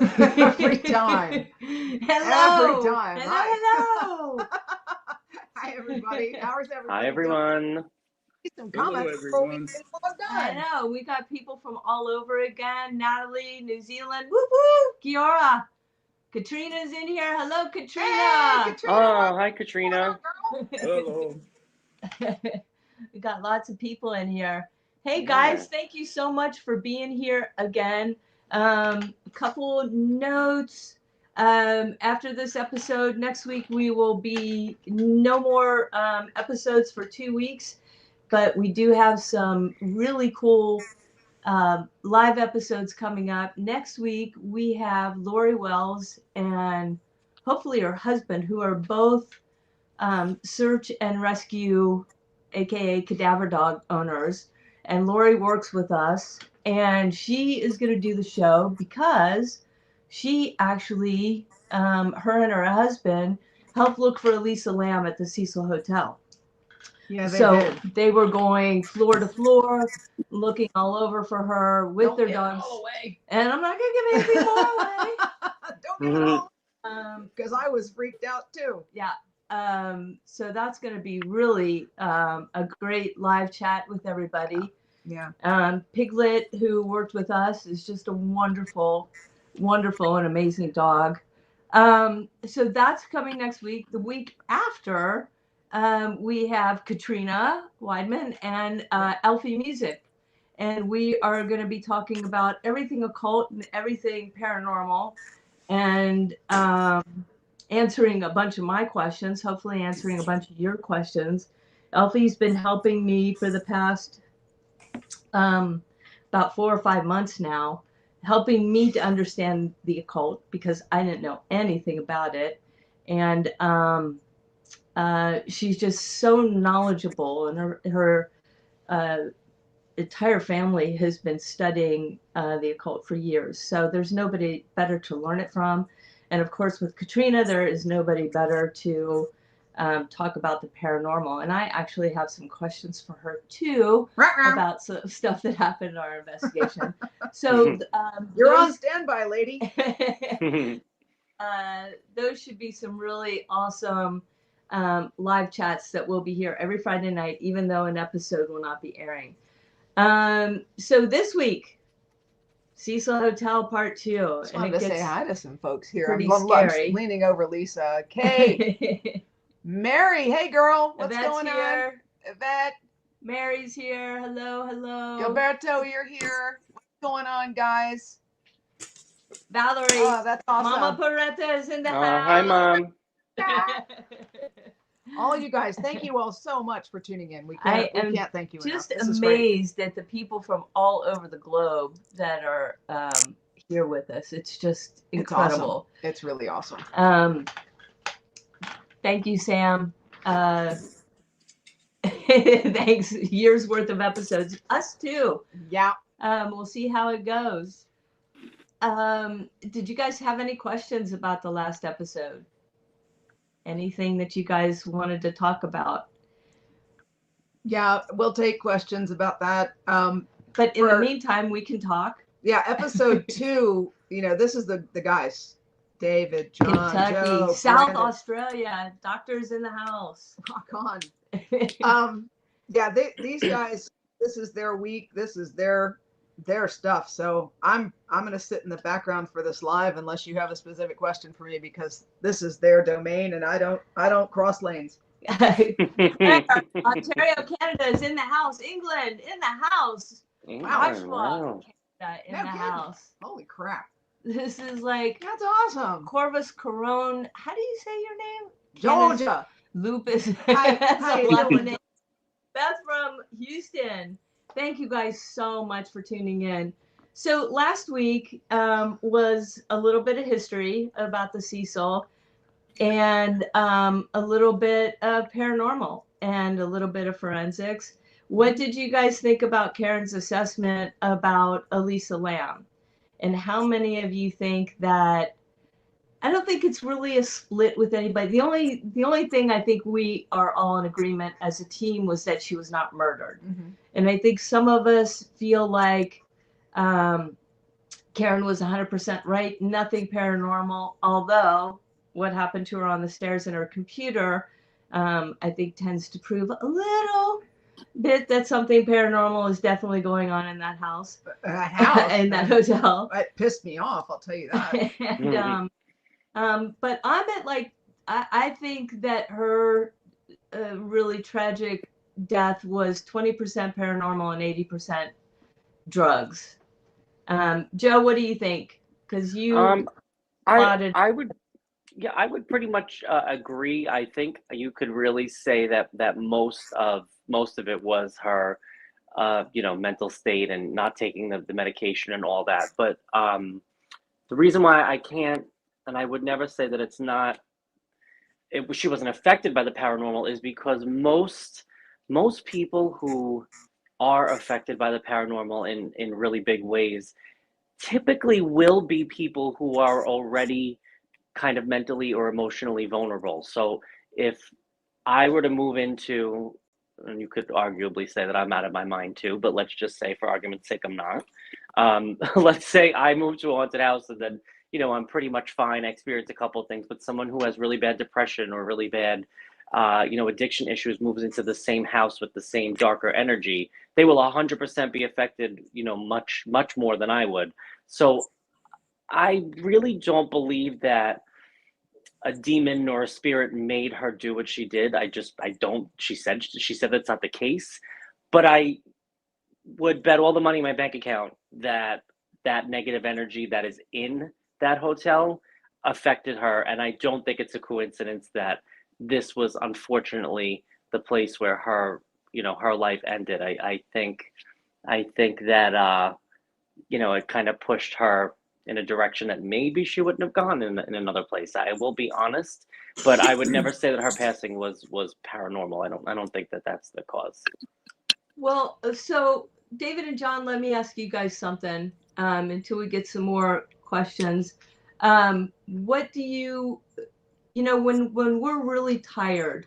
Every time. Hello. Every time. Hello, Hi. hello. Hi, everybody. How's Hi, everybody doing? everyone. Some Hello, comments before we everyone. get logged I on. know. We got people from all over again. Natalie, New Zealand. Woo woo. Kiora. Katrina's in here. Hello, Hey, Katrina. Katrina. Oh, hi, What's going Katrina. on, girl? Hello. We got lots of people in here. Hey Yeah. guys, thank you so much for being here again. A couple notes. After this episode, next week we will be no more episodes for 2 weeks, but we do have some really cool live episodes coming up. Next week we have Lori Wells and hopefully her husband, who are both search and rescue, aka cadaver dog owners. And Lori works with us, and she is going to do the show because she actually, her and her husband, helped look for Elisa Lamb at the Cecil Hotel. Yeah, they So did. they were going floor to floor, looking all over for her with Don't their give dogs. it all away. And I'm not going to give anything more away. Don't give it all Um, because I was freaked out too. yeah. So that's going to be really a great live chat with everybody. Yeah. Piglet, who worked with us, is just a wonderful, wonderful and amazing dog. So that's coming next week. The week after, we have Katrina Weidman and Elfie Music. And we are going to be talking about everything occult and everything paranormal. And answering a bunch of my questions, hopefully answering a bunch of your questions. Elfie's been helping me for the past about 4 or 5 months now, helping me to understand the occult because I didn't know anything about it. And she's just so knowledgeable, and her entire family has been studying the occult for years. So there's nobody better to learn it from. And of course, with Katrina, there is nobody better to talk about the paranormal. And I actually have some questions for her too about some stuff that happened in our investigation. So You're on standby, lady. Those should be some really awesome live chats that will be here every Friday night, even though an episode will not be airing. So this week, Cecil Hotel Part 2. Just wanted to say hi to some folks here. Pretty I'm scary. leaning over Lisa. Kate. Mary. Hey, girl. What's Yvette's going here. on? Yvette. Mary's here. Hello, hello. Gilberto, you're here. What's going on, guys? Valerie. Oh, that's awesome. Mama Peretta is in the house. Hi, Mom. All you guys, thank you all so much for tuning in. We I can't am thank you just enough. This amazed at the people from all over the globe that are here with us. It's just incredible. It's awesome. It's really awesome. Thank you, Sam. Thanks. Years worth of episodes. Us too. Yeah. We'll see how it goes. Did you guys have any questions about the last episode? Anything that you guys wanted to talk about? Yeah, we'll take questions about that. But in the meantime, we can talk. Yeah, episode 2, this is the guys. David, John, Kentucky, Joe, South Brandon. Australia, doctors in the house. Rock on. Yeah, these guys, this is their week. This is their stuff. So I'm going to sit in the background for this live unless you have a specific question for me, because this is their domain and I don't cross lanes. Ontario, Canada is in the house. England in the house. Oshawa, Canada in the house. Holy crap. This is like, that's awesome. Corvus Corone. How do you say your name? Georgia. Lupus. Hi. Beth from Houston. Thank you guys so much for tuning in. So last week was a little bit of history about the Cecil, and a little bit of paranormal and a little bit of forensics. What did you guys think about Karen's assessment about Elisa Lamb? And how many of you think that, I don't think it's really a split with anybody. The only thing I think we are all in agreement as a team was that she was not murdered. Mm-hmm. And I think some of us feel like Karen was 100% right. Nothing paranormal, although what happened to her on the stairs in her computer, I think tends to prove a little bit that something paranormal is definitely going on in that house, House in that hotel. it pissed me off, I'll tell you that. And but I'm at like, I think that her really tragic death was 20% paranormal and 80% drugs. Joe, what do you think? Because you plotted. I would, yeah, I would pretty much agree. I think you could really say that most of it was her, mental state and not taking the medication and all that. But the reason why I can't, and I would never say that she wasn't affected by the paranormal, is because most people who are affected by the paranormal in really big ways typically will be people who are already kind of mentally or emotionally vulnerable. So if I were to move into, and you could arguably say that I'm out of my mind too, but let's just say for argument's sake, I'm not. Let's say I move to a haunted house and then, I'm pretty much fine. I experience a couple of things, but someone who has really bad depression or really bad, addiction issues moves into the same house with the same darker energy, they will 100% be affected, much, much more than I would. So I really don't believe that a demon or a spirit made her do what she did. I don't. She said that's not the case, but I would bet all the money in my bank account that that negative energy that is in that hotel affected her, and I don't think it's a coincidence that this was unfortunately the place where her life ended. I think that it kind of pushed her in a direction that maybe she wouldn't have gone in another place. I will be honest, but I would never say that her passing was paranormal. I don't think that that's the cause. Well, so David and John, let me ask you guys something until we get some more questions. What do you, when we're really tired,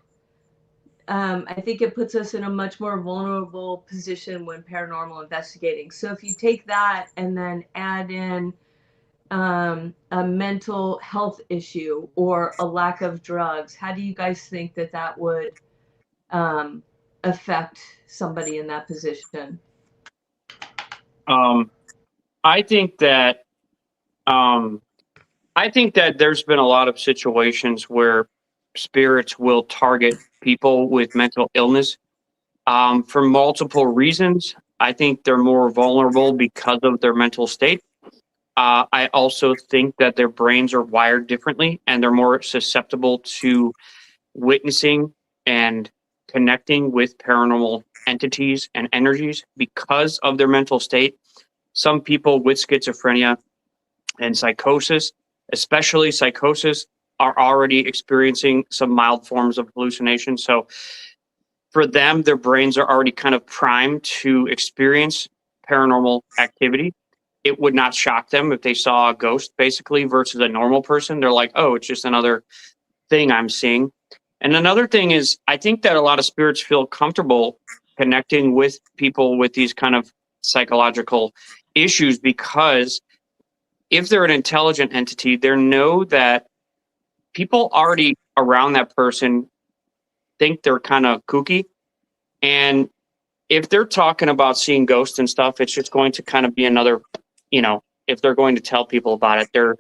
I think it puts us in a much more vulnerable position when paranormal investigating. So if you take that and then add in a mental health issue or a lack of drugs, how do you guys think that would affect somebody in that position? I think that there's been a lot of situations where spirits will target people with mental illness for multiple reasons. I think they're more vulnerable because of their mental state. I also think that their brains are wired differently and they're more susceptible to witnessing and connecting with paranormal entities and energies because of their mental state. Some people with schizophrenia and psychosis, especially psychosis, are already experiencing some mild forms of hallucination. So for them, their brains are already kind of primed to experience paranormal activity. It would not shock them if they saw a ghost, basically, versus a normal person. They're like, oh, it's just another thing I'm seeing. And another thing is, I think that a lot of spirits feel comfortable connecting with people with these kind of psychological issues because if they're an intelligent entity, they know that people already around that person think they're kind of kooky. And if they're talking about seeing ghosts and stuff, it's just going to kind of be another, if they're going to tell people about it, they're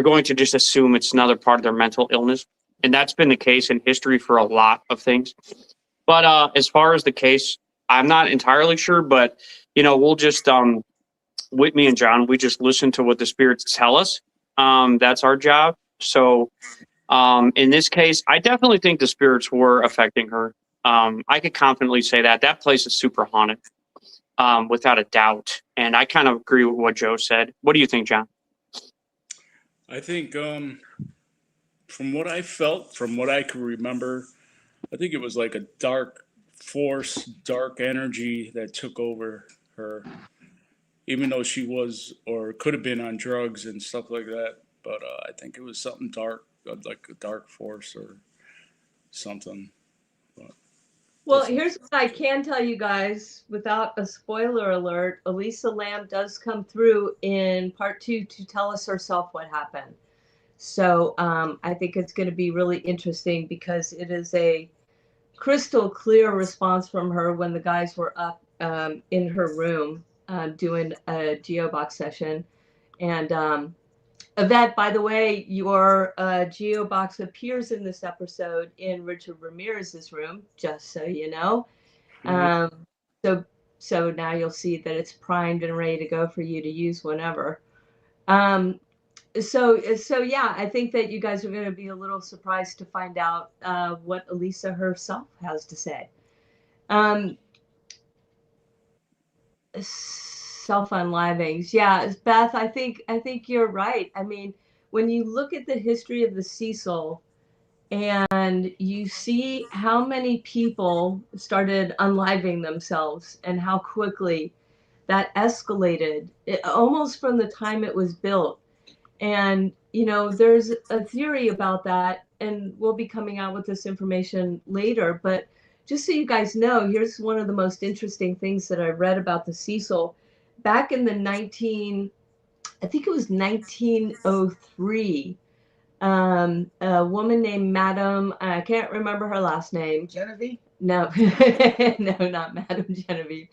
going to just assume it's another part of their mental illness. And that's been the case in history for a lot of things. But as far as the case, I'm not entirely sure, but, we'll just, with me and John, we just listen to what the spirits tell us. That's our job. So in this case, I definitely think the spirits were affecting her. I could confidently say that place is super haunted, without a doubt. And I kind of agree with what Joe said. What do you think, John? I think from what I felt, from what I can remember, I think it was like a dark force, dark energy that took over her, even though she was or could have been on drugs and stuff like that. But I think it was something dark, like a dark force or something. But. Well, here's what I can tell you guys without a spoiler alert. Elisa Lam does come through in part 2 to tell us herself what happened. So I think it's going to be really interesting because it is a crystal clear response from her when the guys were up in her room doing a GeoBox session. And Yvette, by the way, your GeoBox appears in this episode in Richard Ramirez's room, just so you know. So now you'll see that it's primed and ready to go for you to use whenever. So yeah, I think that you guys are going to be a little surprised to find out what Elisa herself has to say. Self-unlivings. Yeah, Beth, I think you're right. I mean, when you look at the history of the Cecil and you see how many people started unliving themselves and how quickly that escalated, almost from the time it was built. And, you know, there's a theory about that, and we'll be coming out with this information later. But just so you guys know, here's one of the most interesting things that I read about the Cecil. Back in the 1903, a woman named Madame, I can't remember her last name. Genevieve? No, no, not Madame Genevieve.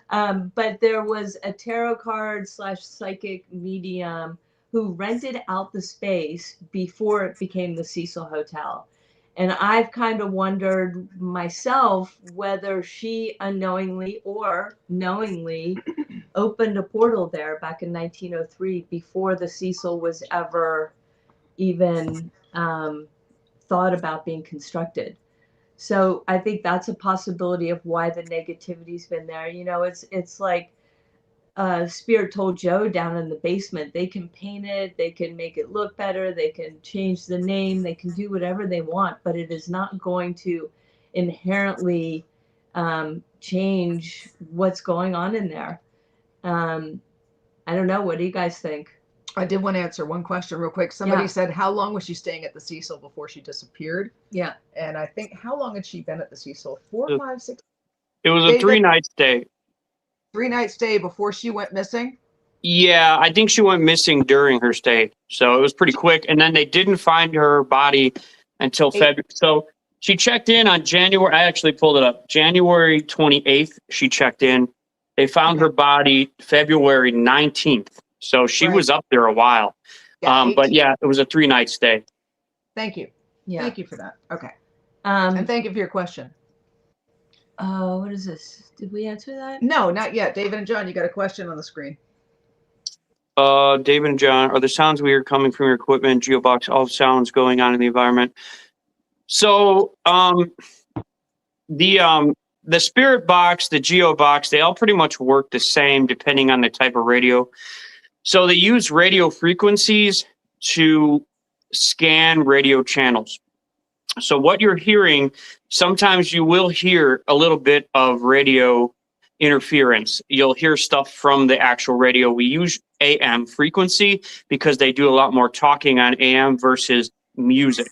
But there was a tarot card / psychic medium who rented out the space before it became the Cecil Hotel. And I've kind of wondered myself whether she unknowingly or knowingly opened a portal there back in 1903 before the Cecil was ever even thought about being constructed. So I think that's a possibility of why the negativity's been there. You know, it's like Spirit told Joe down in the basement, they can paint it, they can make it look better, they can change the name, they can do whatever they want, but it is not going to inherently change what's going on in there. I don't know. What do you guys think? I did want to answer one question real quick. Somebody said, how long was she staying at the Cecil before she disappeared? Yeah. And I think, how long had she been at the Cecil? 4, 5, 6? It was a 3-night stay. 3-night stay before she went missing? Yeah, I think she went missing during her stay. So it was pretty quick. And then they didn't find her body until February. So she checked in on January. I actually pulled it up. January 28th, she checked in. They found her body February 19th. So she was up there a while. Yeah, but yeah, it was a 3-night stay. Thank you. Yeah. Thank you for that. Okay. And thank you for your question. What is this? Did we answer that? No, not yet. David and John, you got a question on the screen. David and John, are the sounds weird coming from your equipment, GeoBox, all sounds going on in the environment? So the Spirit Box, the GeoBox, they all pretty much work the same depending on the type of radio. So they use radio frequencies to scan radio channels. So what you're hearing, sometimes you will hear a little bit of radio interference. You'll hear stuff from the actual radio. We use AM frequency because they do a lot more talking on AM versus music.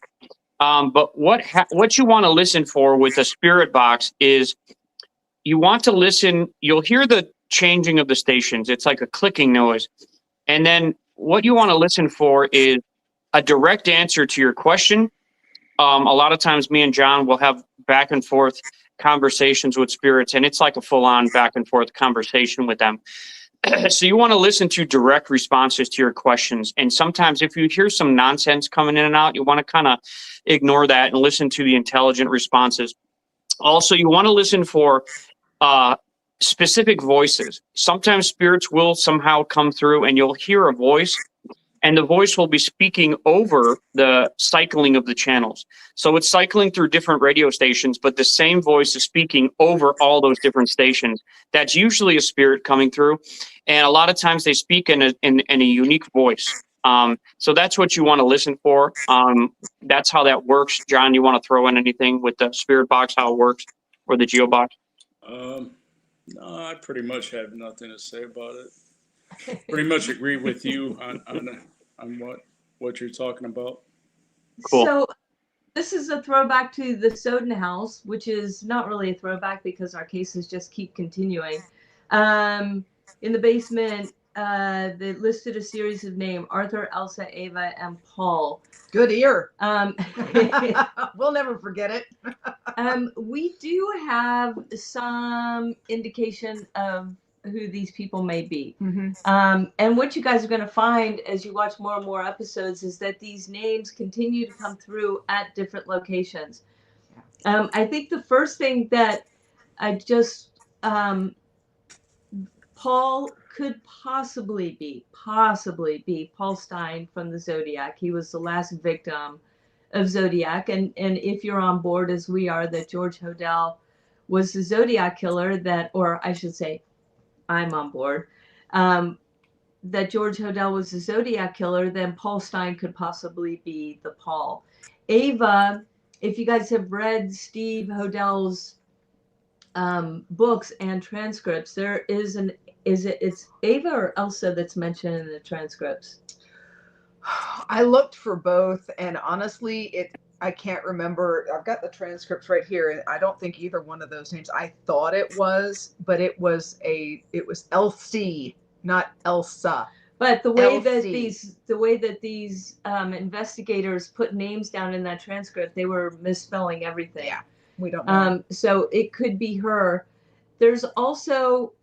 But what you want to listen for with the Spirit Box is you want to listen, you'll hear the changing of the stations. It's like a clicking noise. And then what you want to listen for is a direct answer to your question. A lot of times me and John will have back and forth conversations with spirits, and it's like a full-on back and forth conversation with them. So you want to listen to direct responses to your questions. And sometimes if you hear some nonsense coming in and out, you want to kind of ignore that and listen to the intelligent responses. Also, you want to listen for specific voices. Sometimes spirits will somehow come through and you'll hear a voice, and the voice will be speaking over the cycling of the channels. So it's cycling through different radio stations, but the same voice is speaking over all those different stations. That's usually a spirit coming through. And a lot of times they speak in a unique voice. So that's what you want to listen for. That's how that works. John, you want to throw in anything with the Spirit Box, how it works, or the GeoBox? No, I pretty much have nothing to say about it. Pretty much agree with you on what you're talking about. Cool. So This is a throwback to the Sowden house, which is not really a throwback because our cases just keep continuing. In the basement, they listed a series of names: Arthur, Elsa, Ava, and Paul. Good ear. Um, We'll never forget it. we do have some indication of who these people may be. And what you guys are going to find as you watch more and more episodes is that these names continue to come through at different locations. I think the first thing that I just, Paul could possibly be Paul Stein from the Zodiac. He was the last victim of Zodiac. And if you're on board, as we are, that George Hodel was the Zodiac killer, that, or I should say, I'm on board, that George Hodel was the Zodiac killer, then Paul Stein could possibly be the Paul. Ava, if you guys have read Steve Hodel's books and transcripts, there is it's Ava or Elsa that's mentioned in the transcripts? I looked for both, and honestly, I can't remember. I've got the transcripts right here, and I don't think either one of those names. I thought it was, but it was Elsie, not Elsa. But the way Elsie. that these investigators put names down in that transcript, they were misspelling everything. Yeah, we don't know. So it could be her. There's also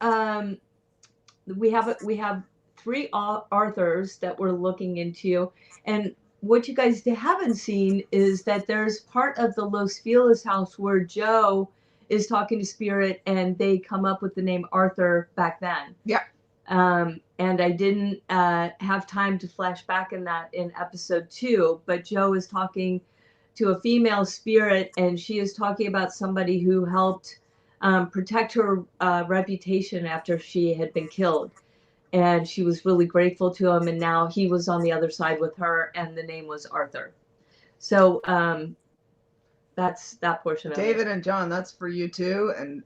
we have 3 Arthurs that we're looking into, and what you guys haven't seen is that there's part of the Los Feliz house where Joe is talking to Spirit, and they come up with the name Arthur back then. Yeah. And I didn't have time to flash back in episode 2, but Joe is talking to a female spirit, and she is talking about somebody who helped protect her reputation after she had been killed. And she was really grateful to him, and now he was on the other side with her, and the name was Arthur. So that's that portion of it. David and John, that's for you too, and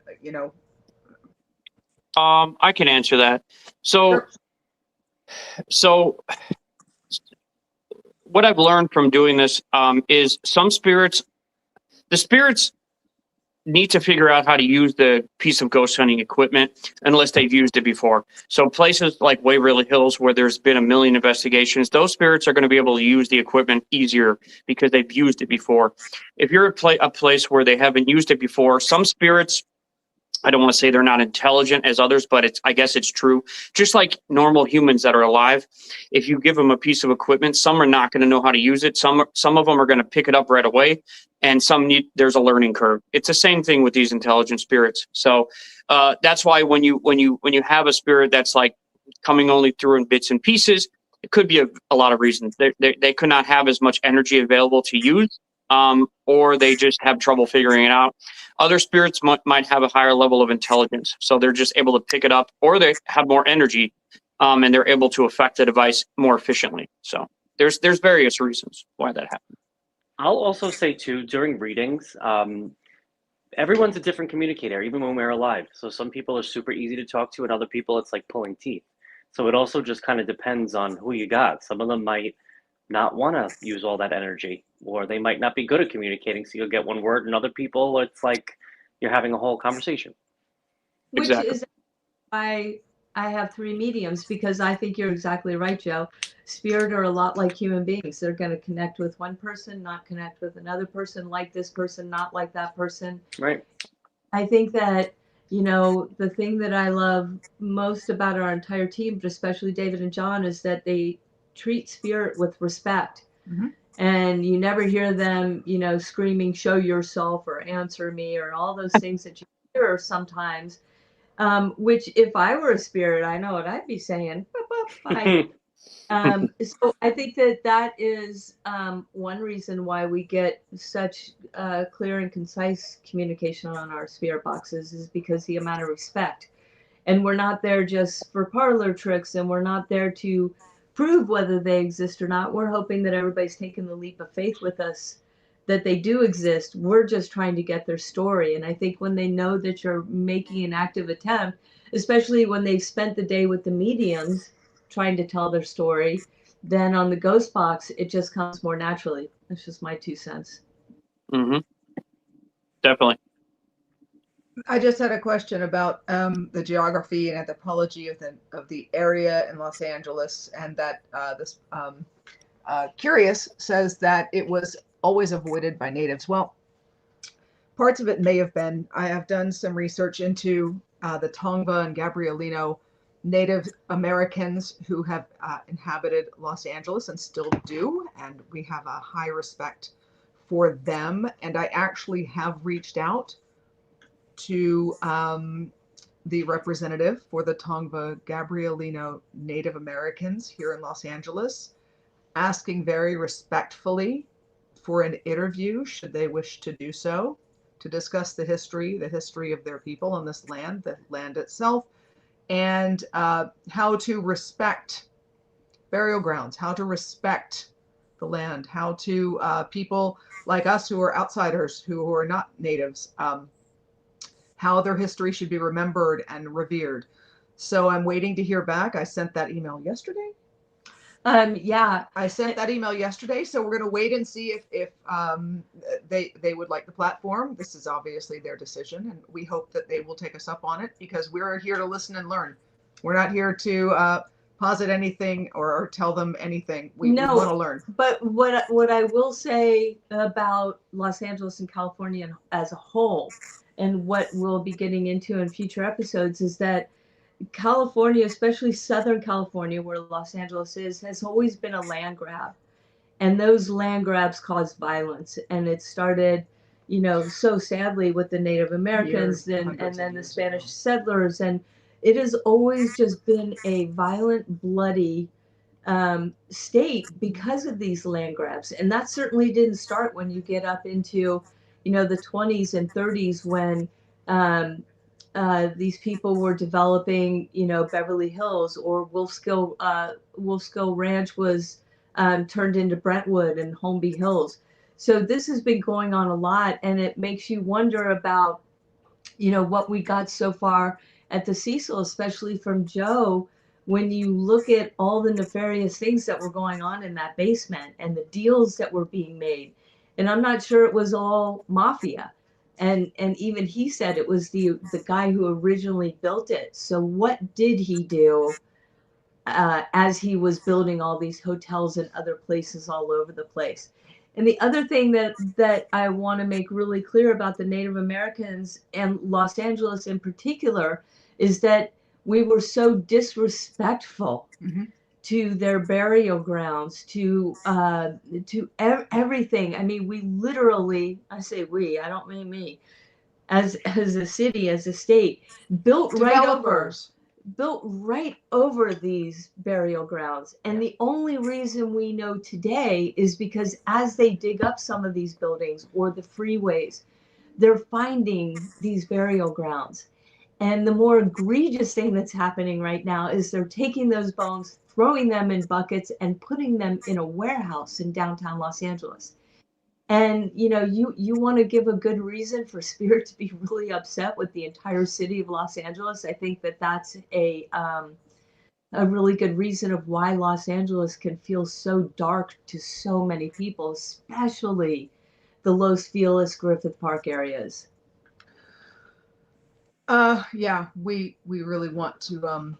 I can answer that. So what I've learned from doing this is the spirits need to figure out how to use the piece of ghost hunting equipment unless they've used it before. So places like Waverly Hills, where there's been 1 million investigations, those spirits are going to be able to use the equipment easier because they've used it before. If you're at a place where they haven't used it before, some spirits, I don't want to say they're not intelligent as others, but I guess it's true. Just like normal humans that are alive, if you give them a piece of equipment, some are not going to know how to use it. Some of them are going to pick it up right away, and there's a learning curve. It's the same thing with these intelligent spirits. So that's why when you have a spirit that's like coming only through in bits and pieces, it could be a lot of reasons. They could not have as much energy available to use, or they just have trouble figuring it out. Other spirits might have a higher level of intelligence, so they're just able to pick it up, or they have more energy, and they're able to affect the device more efficiently. So there's various reasons why that happens. I'll also say too, during readings, everyone's a different communicator, even when we're alive. So some people are super easy to talk to, and other people it's like pulling teeth. So it also just kind of depends on who you got. Some of them might not want to use all that energy, or they might not be good at communicating, so you'll get one word, and other people it's like you're having a whole conversation. Which Exactly. is why I have 3 mediums, because I think you're exactly right, Joe. Spirit are a lot like human beings. They're going to connect with one person, not connect with another person, like this person, not like that person. Right. I think that, the thing that I love most about our entire team, but especially David and John, is that they treat spirit with respect. Mm-hmm. And you never hear them, screaming, show yourself or answer me, or all those things that you hear sometimes, which if I were a spirit, I know what I'd be saying. Bye. So I think that is one reason why we get such clear and concise communication on our spirit boxes, is because the amount of respect. And we're not there just for parlor tricks, and we're not there to prove whether they exist or not. We're hoping that everybody's taking the leap of faith with us that they do exist. We're just trying to get their story. And I think when they know that you're making an active attempt, especially when they've spent the day with the mediums trying to tell their story, then on the ghost box, it just comes more naturally. That's just my 2 cents. Mm-hmm. Definitely. I just had a question about the geography and anthropology of the area in Los Angeles, and that this Curious says that it was always avoided by natives. Well, parts of it may have been. I have done some research into the Tongva and Gabrielino Native Americans who have inhabited Los Angeles and still do, and we have a high respect for them. And I actually have reached out to the representative for the Tongva Gabrielino Native Americans here in Los Angeles, asking very respectfully for an interview, should they wish to do so, to discuss the history of their people on this land, the land itself, and how to respect burial grounds, how to respect the land, how to people like us who are outsiders, who are not natives, how their history should be remembered and revered. So I'm waiting to hear back. I sent that email yesterday. Yeah, I sent that email yesterday, so we're going to wait and see if they would like the platform. This is obviously their decision, and we hope that they will take us up on it, because we're here to listen and learn. We're not here to posit anything or tell them anything. We want to learn. But what I will say about Los Angeles and California as a whole, and what we'll be getting into in future episodes, is that California, especially Southern California, where Los Angeles is, has always been a land grab. And those land grabs cause violence. And it started, so sadly with the Native Americans and then the Spanish settlers. And it has always just been a violent, bloody state because of these land grabs. And that certainly didn't start when you get up into, the 20s and 30s, when these people were developing, Beverly Hills, or Wolfskill Ranch was turned into Brentwood and Holmby Hills. So this has been going on a lot, and it makes you wonder about, what we got so far at the Cecil, especially from Joe, when you look at all the nefarious things that were going on in that basement and the deals that were being made. And I'm not sure it was all mafia. And even he said it was the guy who originally built it. So what did he do as he was building all these hotels and other places all over the place? And the other thing that I want to make really clear about the Native Americans and Los Angeles in particular is that we were so disrespectful to their burial grounds, to everything. I mean, we literally, I say we, I don't mean me, as a city, as a state, built right over these burial grounds. And the only reason we know today is because as they dig up some of these buildings or the freeways, they're finding these burial grounds. And the more egregious thing that's happening right now is they're taking those bones, throwing them in buckets, and putting them in a warehouse in downtown Los Angeles. And, you want to give a good reason for Spirit to be really upset with the entire city of Los Angeles. I think that that's a really good reason of why Los Angeles can feel so dark to so many people, especially the Los Feliz, Griffith Park areas. Yeah, we really want to.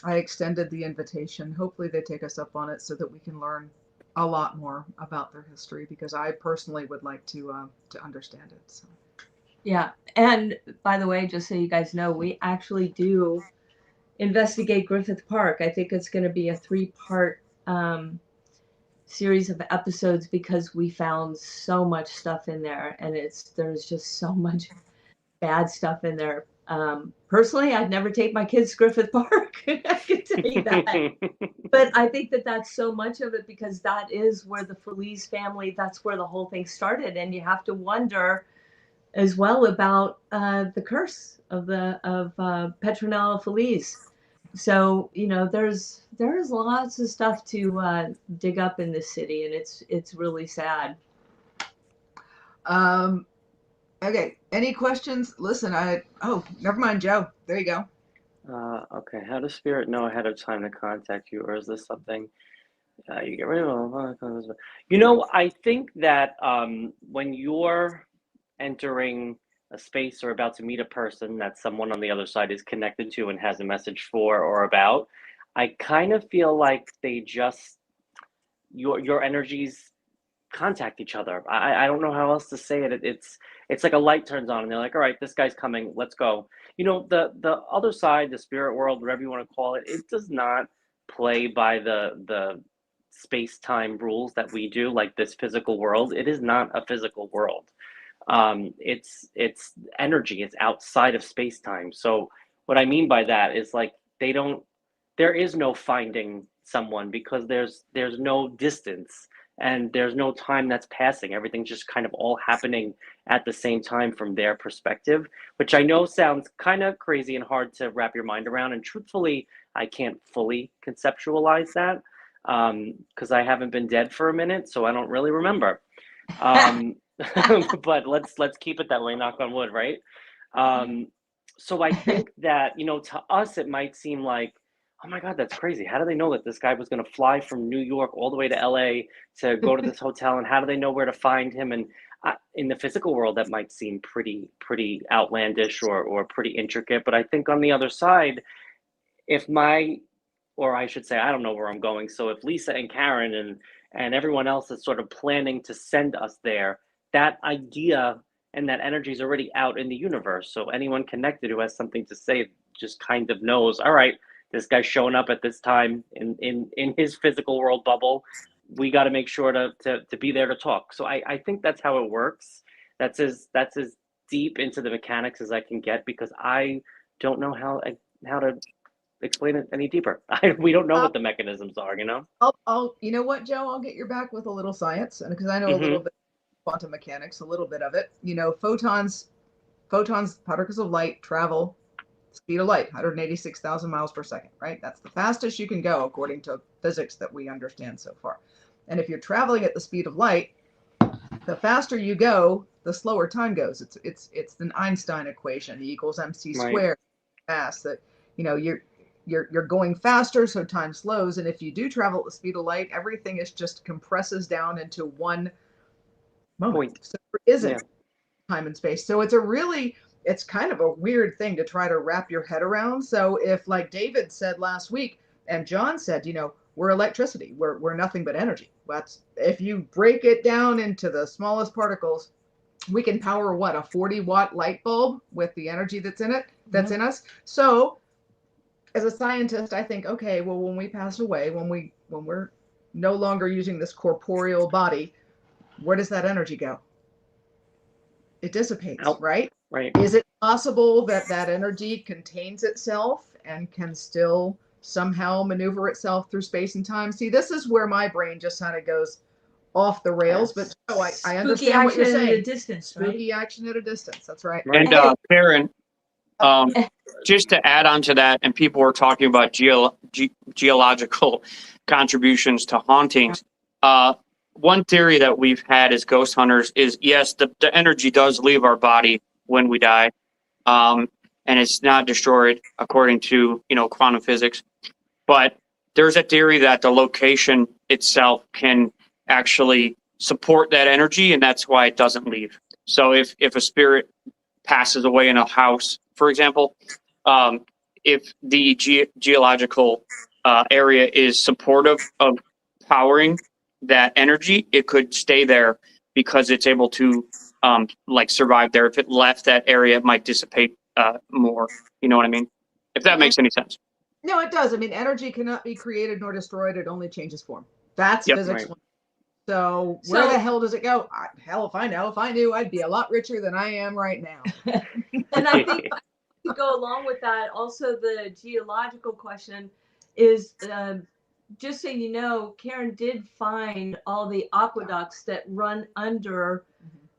I extended the invitation. Hopefully they take us up on it so that we can learn a lot more about their history, because I personally would like to understand it. So. Yeah, and by the way, just so you guys know, we actually do investigate Griffith Park. I think it's going to be a 3-part series of episodes, because we found so much stuff in there, and there's just so much bad stuff in there. Personally, I'd never take my kids to Griffith Park. I can tell you that. But I think that that's so much of it, because that is where the Feliz family, that's where the whole thing started. And you have to wonder as well about the curse of Petronella Feliz. So, there's lots of stuff to dig up in this city, and it's really sad. Okay. Any questions? Listen, never mind, Joe. There you go. Okay. How does Spirit know ahead of time to contact you, or is this something You get rid of. You know, I think that when you're entering a space or about to meet a person that someone on the other side is connected to and has a message for or about, I kind of feel like they just your energies contact each other. I don't know how else to say it. It's like a light turns on and they're like, all right, this guy's coming, let's go. You know, the other side, the spirit world, whatever you want to call it, it does not play by the space-time rules that we do, like this physical world. It is not a physical world. It's energy, it's outside of space-time. So what I mean by that is like they don't there is no finding someone because there's no distance and there's no time that's passing. Everything's just kind of all happening at the same time from their perspective, which I know sounds kind of crazy and hard to wrap your mind around. And truthfully, I can't fully conceptualize that because I haven't been dead for a minute, so I don't really remember. But let's keep it that way. Knock on wood, right? So I think that to us it might seem like, oh my God, that's crazy. How do they know that this guy was going to fly from New York all the way to LA to go to this hotel? And how do they know where to find him? And in the physical world, that might seem pretty outlandish or pretty intricate. But I think on the other side, or I should say, I don't know where I'm going. So if Lisa and Karen and everyone else is sort of planning to send us there, that idea and that energy is already out in the universe. So anyone connected who has something to say just kind of knows, all right, this guy's showing up at this time in his physical world bubble. We got to make sure to be there to talk. So I think that's how it works. That's as deep into the mechanics as I can get because I don't know how to explain it any deeper. We don't know what the mechanisms are, I'll you know what, Joe? I'll get your back with a little science, and because I know a little bit of quantum mechanics, a little bit of it. Photons, particles of light travel speed of light, 186,000 miles per second, right? That's the fastest you can go according to physics that we understand so far. And if you're traveling at the speed of light, the faster you go, the slower time goes. It's an Einstein equation, E equals mc squared. Fast that you're going faster, so time slows. And if you do travel at the speed of light, everything just compresses down into one moment. So there isn't time and space. So it's kind of a weird thing to try to wrap your head around. So if, like David said last week, and John said, we're electricity, we're nothing but energy. If you break it down into the smallest particles, we can power a 40-watt light bulb with the energy that's in in us. So as a scientist, I think, okay, well, when we pass away, when we're no longer using this corporeal body, where does that energy go? It dissipates, right? Right. Is it possible that energy contains itself and can still somehow maneuver itself through space and time? See, this is where my brain just kind of goes off the rails, but I understand what you're saying. Spooky action at a distance, Spooky action at a distance. That's right. And Karen, just to add on to that, and people were talking about geological contributions to hauntings. One theory that we've had as ghost hunters is, yes, the energy does leave our body when we die, and it's not destroyed according to quantum physics. But there's a theory that the location itself can actually support that energy, and that's why it doesn't leave. So if a spirit passes away in a house, for example, if the geological area is supportive of powering that energy, it could stay there because it's able to survive there. If it left that area, it might dissipate more. You know what I mean? If that makes any sense. No, it does. I mean, energy cannot be created nor destroyed. It only changes form. That's physics. Right. So where the hell does it go? Hell if I know. If I knew, I'd be a lot richer than I am right now. And I think to go along with that, also the geological question is, just so you know, Karen did find all the aqueducts that run under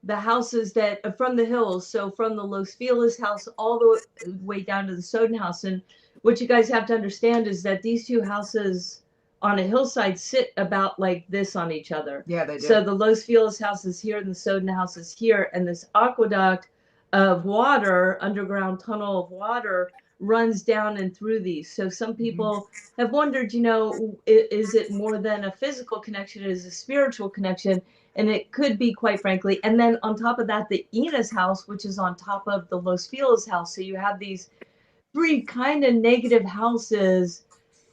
the houses that from the hills. So from the Los Feliz house all the way down to the Sowden house. And what you guys have to understand is that these two houses on a hillside sit about like this on each other. Yeah, they do. So the Los Feliz house is here and the Sowden house is here. And this aqueduct of water, underground tunnel of water, runs down and through these. So some people have wondered, is it more than a physical connection? Is a spiritual connection? And it could be, quite frankly. And then on top of that, the Enos house, which is on top of the Los Feliz house. So you have these three kind of negative houses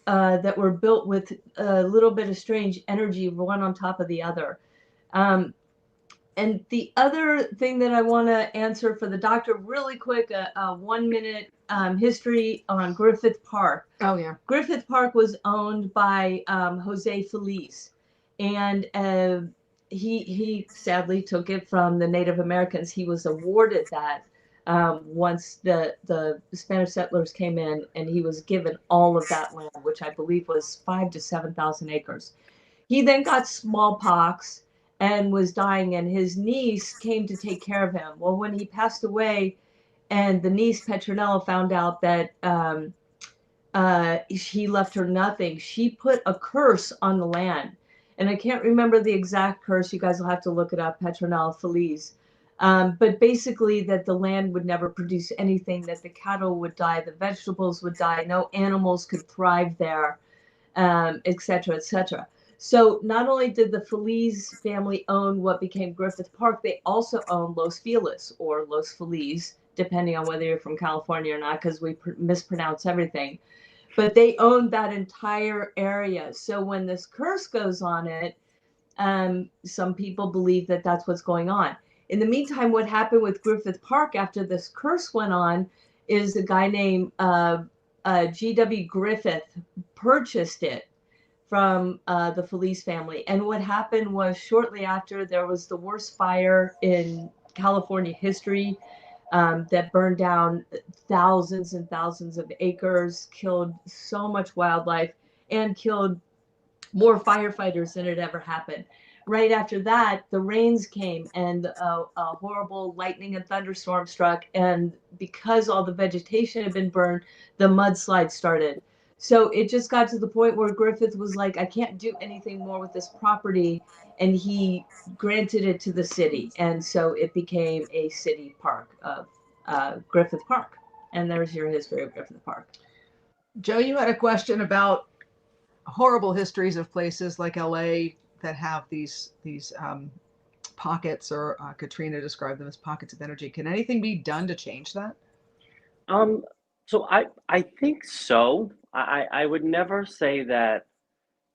that were built with a little bit of strange energy, one on top of the other. And the other thing that I want to answer for the doctor really quick, a 1 minute history on Griffith Park. Oh, yeah. Griffith Park was owned by Jose Feliz, and he sadly took it from the Native Americans. He was awarded that once the Spanish settlers came in, and he was given all of that land, which I believe was 5,000 to 7,000 acres. He then got smallpox and was dying, and his niece came to take care of him. Well, when he passed away, and the niece Petronella found out that he left her nothing, she put a curse on the land. And I can't remember the exact curse. You guys will have to look it up, Petronella Feliz. But basically that the land would never produce anything, that the cattle would die, the vegetables would die, no animals could thrive there, et cetera, et cetera. So not only did the Feliz family own what became Griffith Park, they also owned Los Feliz, or Los Feliz, depending on whether you're from California or not, because we mispronounce everything. But they owned that entire area. So when this curse goes on it, some people believe that that's what's going on. In the meantime, what happened with Griffith Park after this curse went on is a guy named G.W. Griffith purchased it from the Feliz family. And what happened was shortly after, there was the worst fire in California history that burned down thousands and thousands of acres, killed so much wildlife, and killed more firefighters than had ever happened. Right after that, the rains came, and a horrible lightning and thunderstorm struck. And because all the vegetation had been burned, the mudslide started. So it just got to the point where Griffith was like, I can't do anything more with this property. And he granted it to the city. And so it became a city park of Griffith Park. And there's your history of Griffith Park. Joe, you had a question about horrible histories of places like LA that have these pockets, or Katrina described them as pockets of energy. Can anything be done to change that? So I think so. I would never say that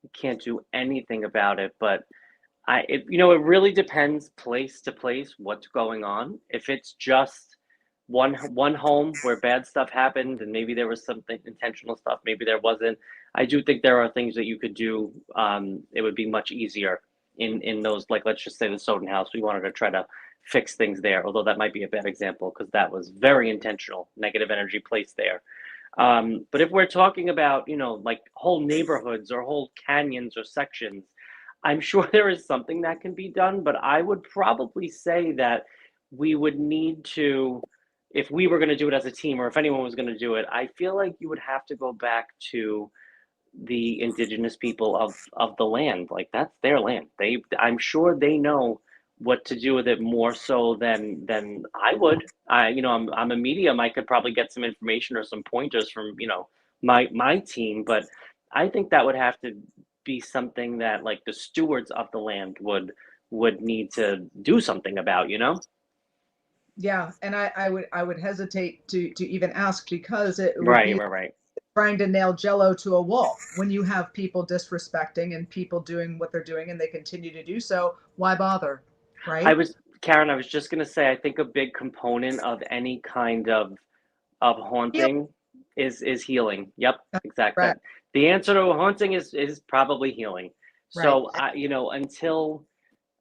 you can't do anything about it, but it really depends place to place what's going on. If it's just one home where bad stuff happened, and maybe there was something intentional stuff, maybe there wasn't. I do think there are things that you could do. It would be much easier in those, like, let's just say the Sowden house. We wanted to try to fix things there, although that might be a bad example because that was very intentional negative energy placed there. But if we're talking about, like whole neighborhoods or whole canyons or sections, I'm sure there is something that can be done, but I would probably say that we would need to, if we were going to do it as a team, or if anyone was going to do it, I feel like you would have to go back to the indigenous people of the land. Like, that's their land. I'm sure they know what to do with it more so than I would. I'm a medium. I could probably get some information or some pointers from, my team, but I think that would have to be something that, like, the stewards of the land would need to do something about, Yeah, and I would hesitate to even ask, because it would Right, be right. trying to nail Jello to a wall. When you have people disrespecting and people doing what they're doing and they continue to do so, why bother, right? Karen, I was just gonna say, I think a big component of any kind of haunting is healing. Yep, exactly. Right. The answer to a haunting is probably healing. So Right.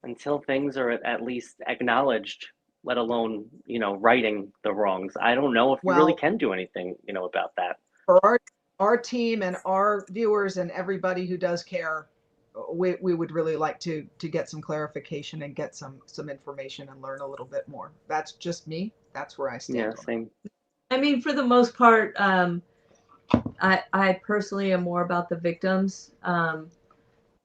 until things are at least acknowledged, let alone righting the wrongs, I don't know if you really Well, can do anything about that. for our team and our viewers and everybody who does care, we would really like to get some clarification and get some information and learn a little bit more. That's just me. That's where I stand. Yeah, on it. same. I mean, for the most part, I personally am more about the victims.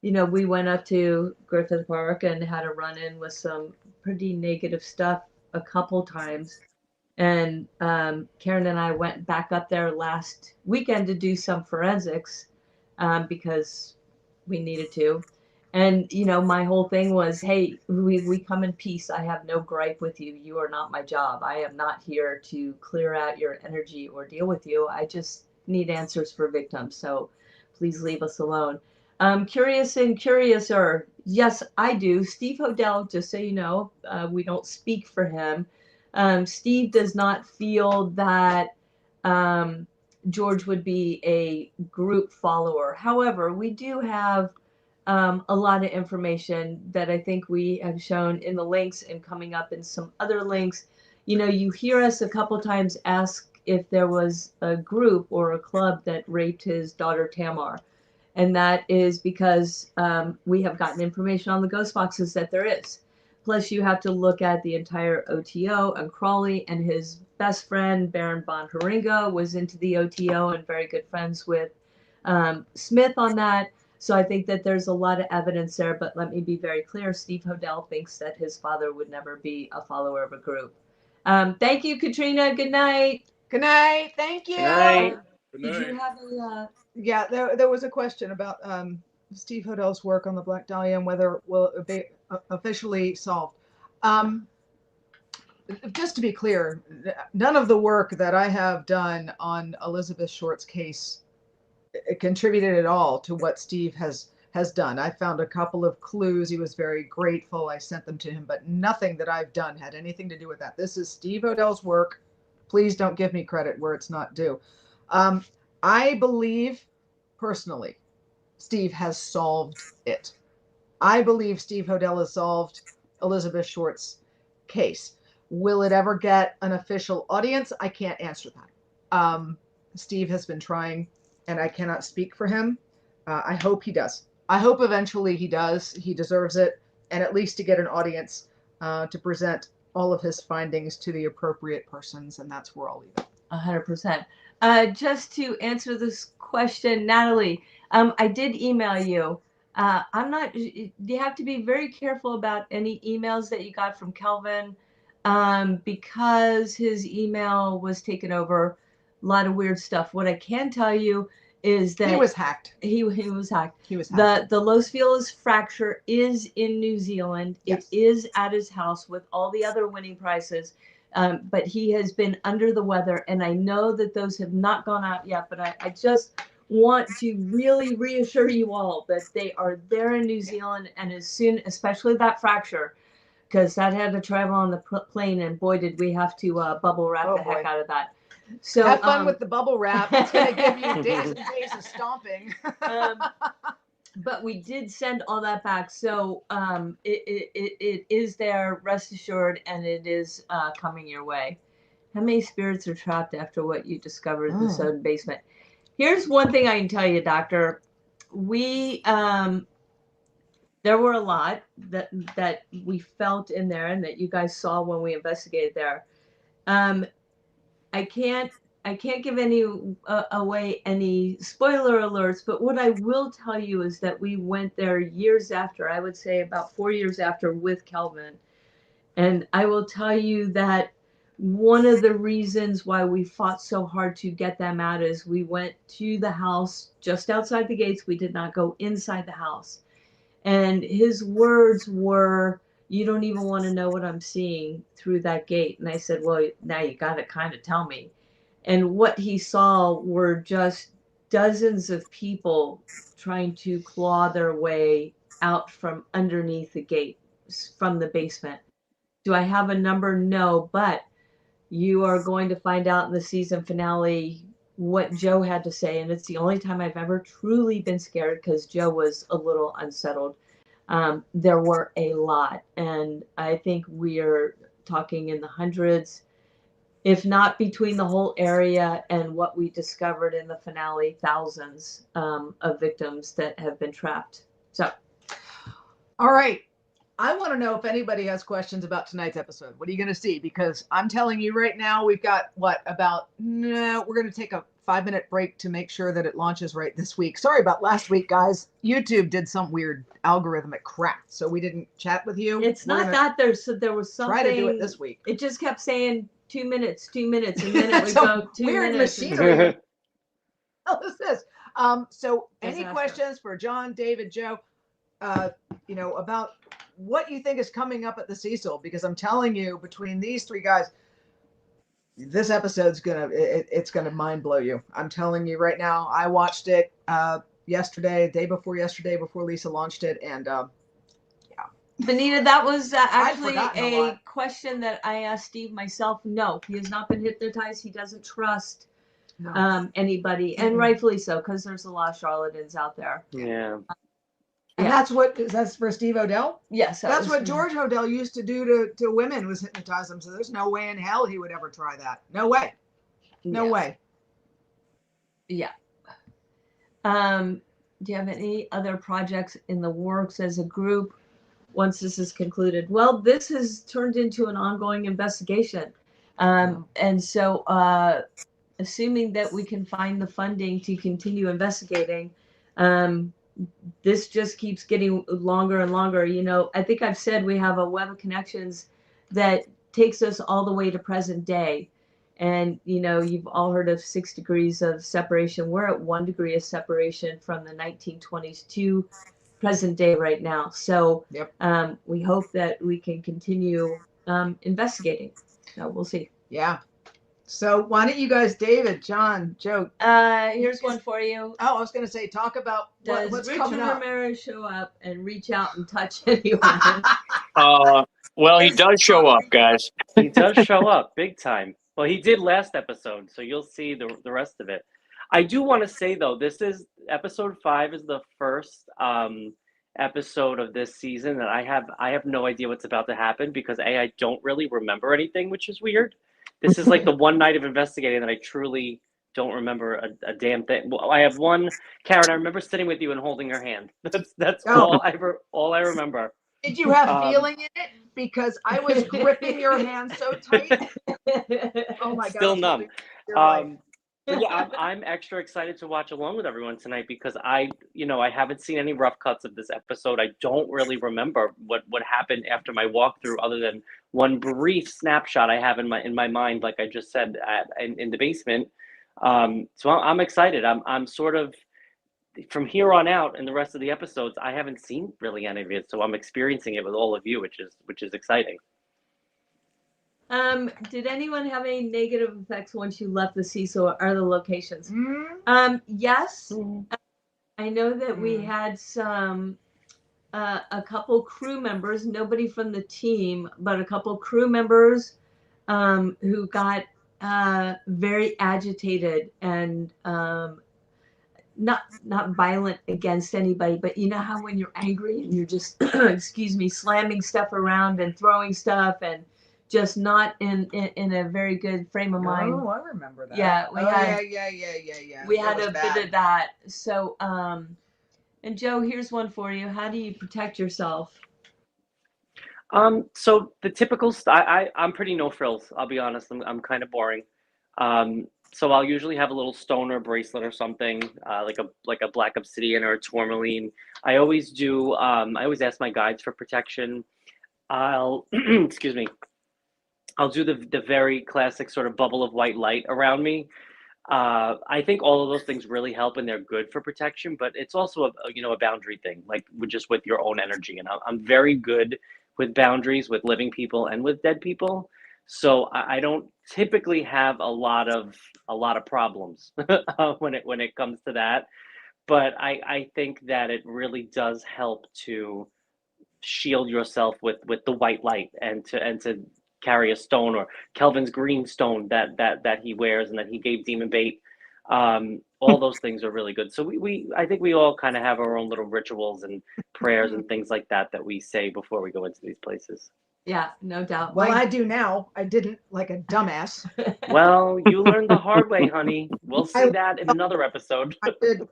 We went up to Griffith Park and had a run-in with some pretty negative stuff a couple times. And Karen and I went back up there last weekend to do some forensics because we needed to. And, you know, my whole thing was, hey, we come in peace. I have no gripe with you. You are not my job. I am not here to clear out your energy or deal with you. I just need answers for victims. So please leave us alone. Curious and curiouser. Yes, I do. Steve Hodel, just so you know, we don't speak for him. Steve does not feel that George would be a group follower. However, we do have a lot of information that I think we have shown in the links and coming up in some other links. You know, you hear us a couple times ask if there was a group or a club that raped his daughter Tamar. And that is because we have gotten information on the ghost boxes that there is. Plus, you have to look at the entire OTO, and Crawley and his best friend, Baron von Haringa, was into the OTO and very good friends with Smith on that. So I think that there's a lot of evidence there, but let me be very clear. Steve Hodel thinks that his father would never be a follower of a group. Thank you, Katrina. Good night. Good night. Thank you. Good night. Good Did night. you have a... Yeah, there was a question about Steve Hodel's work on the Black Dahlia and whether it will be officially solved. Just to be clear, none of the work that I have done on Elizabeth Short's case contributed at all to what Steve has done. I found a couple of clues. He was very grateful. I sent them to him, but nothing that I've done had anything to do with that. This is Steve Hodel's work. Please don't give me credit where it's not due. I believe personally, Steve has solved it. I believe Steve Hodel has solved Elizabeth Short's case. Will it ever get an official audience? I can't answer that. Steve has been trying, and I cannot speak for him. I hope he does. I hope eventually he does. He deserves it, and at least to get an audience to present all of his findings to the appropriate persons, and that's where I'll leave it. 100%. Just to answer this question, Natalie, I did email you. I'm not, you have to be very careful about any emails that you got from Kelvin because his email was taken over. A lot of weird stuff. What I can tell you is that He was hacked. He was hacked. He was hacked. The Los Feliz fracture is in New Zealand. Yes. It is at his house with all the other winning prizes. But he has been under the weather, and I know that those have not gone out yet, but I just want to really reassure you all that they are there in New Zealand, and as soon, especially that fracture, because that had to travel on the plane, and boy, did we have to bubble wrap the heck out of that. So have fun with the bubble wrap. It's going to give you days and days of stomping. But we did send all that back, so it is there, rest assured, and it is coming your way. How many spirits are trapped after what you discovered in the Sowden basement? Here's one thing I can tell you, Doctor. We there were a lot that we felt in there, and that you guys saw when we investigated there. I can't give any away any spoiler alerts, but what I will tell you is that we went there years after, I would say about 4 years after, with Kelvin. And I will tell you that one of the reasons why we fought so hard to get them out is we went to the house just outside the gates. We did not go inside the house. And his words were, "You don't even want to know what I'm seeing through that gate." And I said, well, now you got to kind of tell me. And what he saw were just dozens of people trying to claw their way out from underneath the gate, from the basement. Do I have a number? No, but you are going to find out in the season finale what Joe had to say. And it's the only time I've ever truly been scared, because Joe was a little unsettled. There were a lot. And I think we're talking in the hundreds, if not between the whole area and what we discovered in the finale, thousands of victims that have been trapped. So, all right. I want to know if anybody has questions about tonight's episode. What are you going to see? Because I'm telling you right now, we've got we're going to take a 5-minute break to make sure that it launches right this week. Sorry about last week, guys. YouTube did some weird algorithmic crap, so we didn't chat with you. It's not that there was something. Try to do it this week. It just kept saying 2 minutes, 2 minutes, and then it would Some go 2 weird minutes. machinery. What is this? So any Disaster. questions for John, David, Joe, about what you think is coming up at the Cecil? Because I'm telling you, between these three guys, this episode's it's gonna mind blow you. I'm telling you right now. I watched it yesterday, day before yesterday, before Lisa launched it, and Benita, that was actually forgotten a a lot. question that I asked Steve myself. No, he has not been hypnotized. He doesn't trust no. anybody, and Mhm. rightfully so, because there's a lot of charlatans out there. Yeah. And Yeah. that's for Steve Odell. Yes, That's what George Odell used to do to women, was hypnotize them. So there's no way in hell he would ever try that. No way. No Yeah. way. Yeah. Do you have any other projects in the works as a group once this is concluded? Well, this has turned into an ongoing investigation. And so, assuming that we can find the funding to continue investigating, this just keeps getting longer and longer. I think I've said we have a web of connections that takes us all the way to present day. And, you've all heard of 6 degrees of separation. We're at 1 degree of separation from the 1920s to present day right now. So Yep. We hope that we can continue investigating. So we'll see. Yeah. So why don't you guys, David, John, Joe? Here's one for you. Oh, I was going to say, talk about Does what's Richard coming up. Ramirez show up and reach out and touch anyone? Well, he does show up, guys. He does show up big time. Well, he did last episode, so you'll see the rest of it. I do want to say, though, this is episode 5 is the first episode of this season, and I have no idea what's about to happen because I don't really remember anything, which is weird. This is like the one night of investigating that I truly don't remember a damn thing. Well, I have one, Karen. I remember sitting with you and holding your hand. That's all I remember. Did you have feeling in it? Because I was gripping your hand so tight. Oh my God! Still numb. But yeah, I'm extra excited to watch along with everyone tonight because I haven't seen any rough cuts of this episode. I don't really remember what happened after my walkthrough, other than one brief snapshot I have in my mind, like I just said, in the basement. So I'm excited. I'm sort of, from here on out in the rest of the episodes, I haven't seen really any of it, so I'm experiencing it with all of you, which is exciting. Did anyone have any negative effects once you left the Cecil or the locations? Yes. I know that we had some, a couple crew members, nobody from the team, but a couple crew members who got very agitated and not violent against anybody, but you know how when you're angry and you're just, slamming stuff around and throwing stuff and just not in a very good frame of mind. Oh, I remember that. Yeah, we had We had a bit of that. So, and Joe, here's one for you. How do you protect yourself? So the typical I'm pretty no frills. I'll be honest. I'm kind of boring. So I'll usually have a little stone or bracelet or something, like a black obsidian or a tourmaline. I always do. I always ask my guides for protection. I'll excuse me. I'll do the very classic sort of bubble of white light around me. I think all of those things really help and they're good for protection, but it's also a boundary thing, like with your own energy. And I'm very good with boundaries with living people and with dead people. So I don't typically have a lot of problems when it comes to that. But I think that it really does help to shield yourself with the white light and to carry a stone, or Kelvin's green stone that he wears and that he gave Demon Bait. All those things are really good. So I think we all kind of have our own little rituals and prayers and things like that we say before we go into these places. Yeah, no doubt. Well, I do now. I didn't, like a dumbass. Well, you learned the hard way, honey. We'll see that in another episode. I did.